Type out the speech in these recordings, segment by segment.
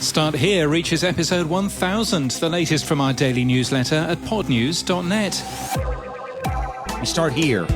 Start Here reaches episode 1000, the latest from our daily newsletter at podnews.net. We start here.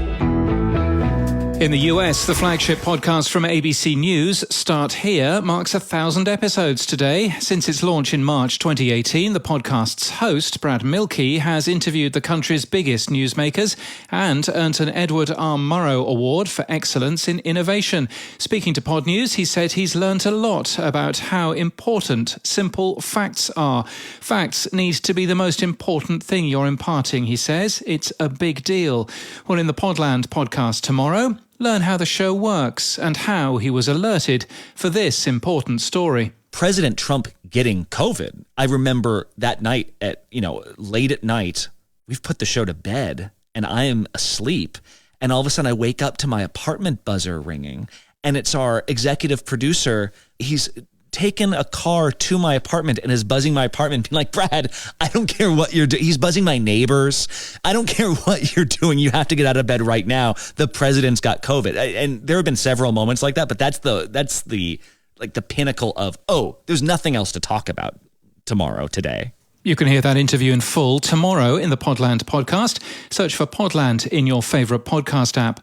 In the US, the flagship podcast from ABC News, Start Here, marks 1,000 episodes today. Since its launch in March 2018, the podcast's host, Brad Milkey, has interviewed the country's biggest newsmakers and earned an Edward R. Murrow Award for Excellence in Innovation. Speaking to Podnews, he said he's learnt a lot about how important simple facts are. Facts need to be the most important thing you're imparting, he says. It's a big deal. Well, in the Podland podcast tomorrow, learn how the show works and how he was alerted for this important story. President Trump getting COVID. I remember that night at, late at night, we've put the show to bed and I am asleep. And all of a sudden I wake up to my apartment buzzer ringing and it's our executive producer. He's taken a car to my apartment and is buzzing my apartment, being like, Brad, I don't care what you're doing. He's buzzing my neighbors. I don't care what you're doing. You have to get out of bed right now. The president's got COVID. And there have been several moments like that, but that's the pinnacle of, there's nothing else to talk about today. You can hear that interview in full tomorrow in the Podland podcast. Search for Podland in your favourite podcast app.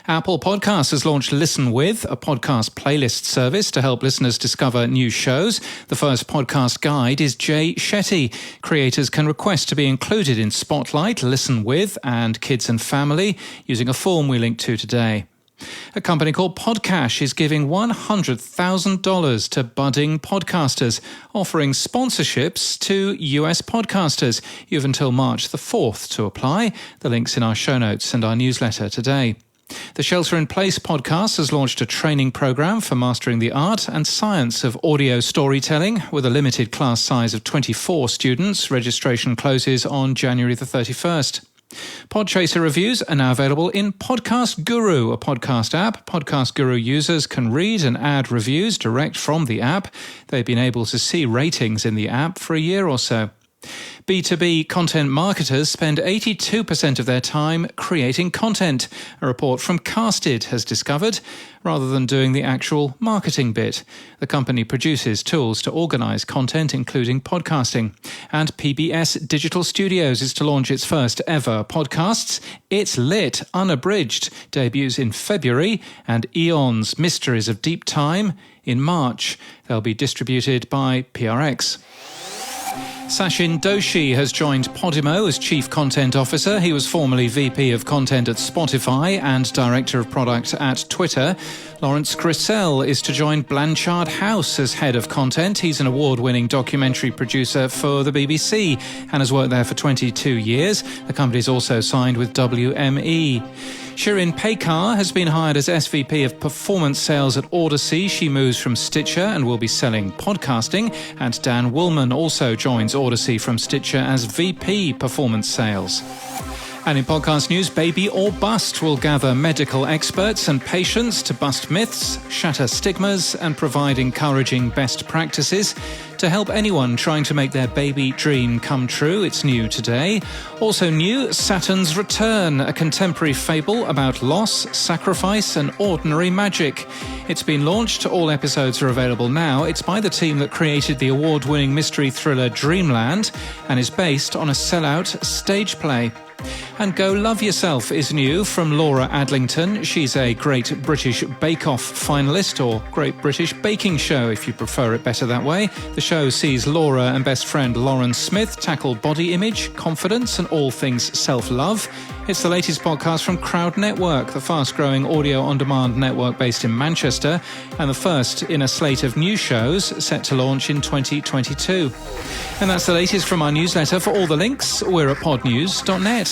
Apple Podcasts has launched Listen With, a podcast playlist service to help listeners discover new shows. The first podcast guide is Jay Shetty. Creators can request to be included in Spotlight, Listen With, and Kids and Family using a form we link to today. A company called Podca is giving $100,000 to budding podcasters, offering sponsorships to US podcasters. You have until March the 4th to apply. The link's in our show notes and our newsletter today. The Shelter in Place podcast has launched a training program for mastering the art and science of audio storytelling with a limited class size of 24 students. Registration closes on January the 31st. Podchaser reviews are now available in Podcast Guru, a podcast app. Podcast Guru users can read and add reviews direct from the app. They've been able to see ratings in the app for a year or so. B2B content marketers spend 82% of their time creating content, a report from Casted has discovered, rather than doing the actual marketing bit. The company produces tools to organise content, including podcasting. And PBS Digital Studios is to launch its first ever podcasts. It's Lit, Unabridged, debuts in February, and Eons, Mysteries of Deep Time, in March. They'll be distributed by PRX. Sachin Doshi has joined Podimo as Chief Content Officer. He was formerly VP of Content at Spotify and Director of Product at Twitter. Lawrence Grisell is to join Blanchard House as Head of Content. He's an award-winning documentary producer for the BBC and has worked there for 22 years. The company's also signed with WME. Shirin Paykar has been hired as SVP of Performance Sales at Odyssey. She moves from Stitcher and will be selling podcasting. And Dan Woolman also joins Odyssey from Stitcher as VP Performance Sales. And in podcast news, Baby or Bust will gather medical experts and patients to bust myths, shatter stigmas, and provide encouraging best practices to help anyone trying to make their baby dream come true. It's new today. Also new, Saturn's Return, a contemporary fable about loss, sacrifice, and ordinary magic. It's been launched. All episodes are available now. It's by the team that created the award-winning mystery thriller Dreamland and is based on a sellout stage play. And Go Love Yourself is new from Laura Adlington. She's a Great British Bake Off finalist, or Great British Baking Show if you prefer it better that way. The show sees Laura and best friend Lauren Smith tackle body image, confidence and all things self-love. It's the latest podcast from Crowd Network, the fast-growing audio-on-demand network based in Manchester, and the first in a slate of new shows set to launch in 2022. And that's the latest from our newsletter. For all the links, we're at podnews.net.